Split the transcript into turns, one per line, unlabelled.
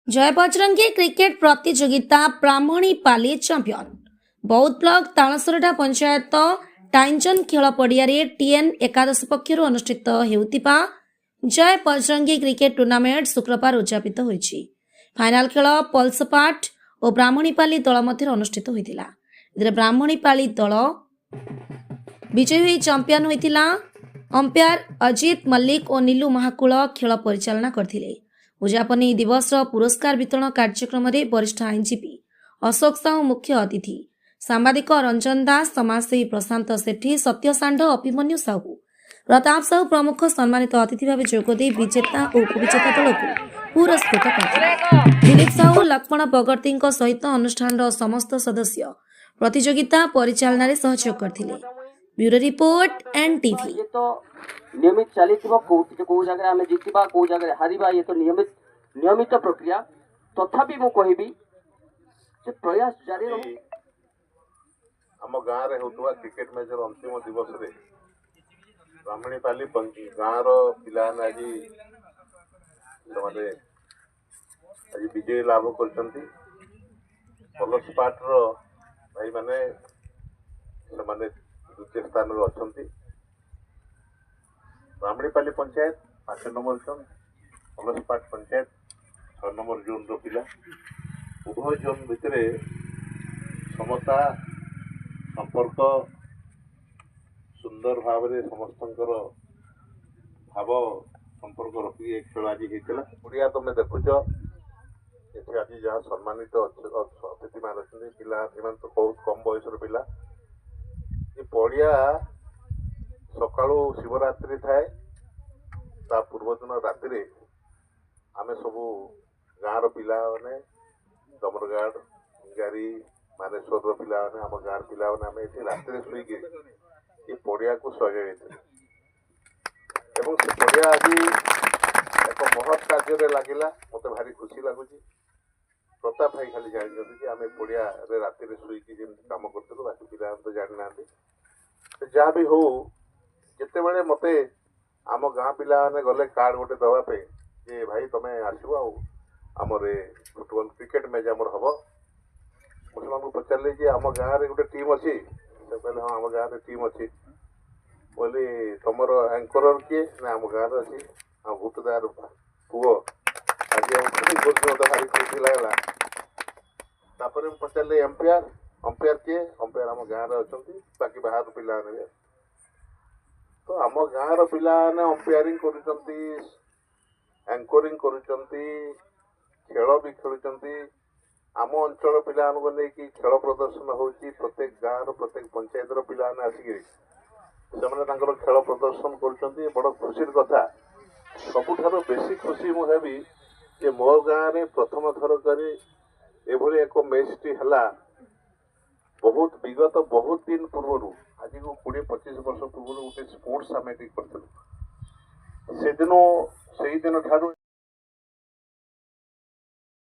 जय बजरंगी क्रिकेट प्रतियोगिता ब्राह्मणीपाली चैंपियन बौद्ध ब्लॉक तालसरडा पंचायत टाइंजन खेल पड़िया टीएन एकादश पक्षर अनुष्ठित हेउतिबा जय बजरंगी क्रिकेट टूर्नामेंट शुक्रवार उद्यापित होईछि। फाइनाल खेल पल्सपाट और ब्राह्मणीपाली दल मध्य अनुष्ठित होइतिला। इधर ब्राह्मणीपाली दल विजयी होई चैंपियन होइतिला। अंपायर अजित मल्लिक और नीलू महाकुल खेल परिचालना करथिले। उद्यापनी दिवस पुरस्कार वितरण कार्यक्रम में वरिष्ठ आईनजीपी अशोक साहू मुख्य अतिथि, सांबादिक रंजन दास, समाजसेवी प्रशांत सेठी, सत्य सांड, अभिमन्यु साहू, प्रताप साहू प्रमुख सम्मानित अतिथि भाव जोगदे विजेता और उपविजेता दल को पुरस्कृत करथिले। दिलीप साहू, लक्ष्मण बगर्ती सहित अनुष्ठान समस्त सदस्य प्रतियोगिता परिचालन में सहयोग करथिले। Bureau report NTV.
नियमित चली कौ जगह आम जितवा कौ जगह हारिबा ये तो नियमित प्रक्रिया तथापि मु कहबी जे प्रयास जारी रही।
आम गाँव रे होतुवा क्रिकेट मैच अंतिम दिवस रे ब्राह्मणीपाली गाँव रो पिला आज विजय लाभ करछंती। पल्सपाट रो भाई माने द्वितीय स्थान रे अछंती। ब्राह्मणीपाली पंचायत 5 नंबर जोन, पल्सपाट पंचायत 6 नंबर जोन रो पिला। उभय जोन भितर समता संपर्क सुंदर भाव में समस्तंकर भाव संपर्क रखी खेल आज होता। ओडिया तुम देखुच ये आज जहाँ सम्मानित अतिथि मान अच्छा पिला तो बहुत कम बयसर पिला। ये पड़िया सकाळु शिवरात्रि थाए ता पूर्व दिन राति आमे सबू गाँव पिला माने डमरगाड़ गारी मानेश्वर पिला माने आम गाँव पिला माने आमे एठी राति शुईक ये पड़िया को सजाई से पड़िया आज एक महत् कार्य लगिला। मत भारी खुशी लगुच। प्रताप भाई खाली जानते आम पड़िया राति शुईक कम करूँ बाकी पिला तो जानी ना जहाँ भी हो जिते बड़े मते आम गाँ पिला ने गले कार्ड गोटे दवापे जे भाई तुम आसो आमर फुटबॉल क्रिकेट मैच आमर हम मुझे पचारे जे आम गाँव में गोटे टीम अच्छी कहले हाँ आम गाँव में टीम अच्छी बोली तुम एंकर किए ना आम गाँव अच्छी हाँ भूतदार पुओ आज भारी खुशी लगला। पचारे अंपायर किए अंपायर आम गाँव में अच्छा बाकी बाहर पिला तो आम गाँव पिला ने अंपायरिंग करुचंती, एंकरिंग करुचंती, खेल भी खेलुचंती। आम अंचल पिला नहीं खेल प्रदर्शन होची प्रत्येक गाँव प्रत्येक पंचायत पिला ने आसिक से खेल प्रदर्शन करुचंती। बड़ खुशी कथा सबुठार बेसी खुशी मु हेबी जे मो गाँव में प्रथम थर कर एभली एक मैचटी हला। बहुत विगत बहुत दिन पूर्व आज को 20-25 वर्ष पूर्व गोटे स्पोर्ट्स आम करते से दिन ठार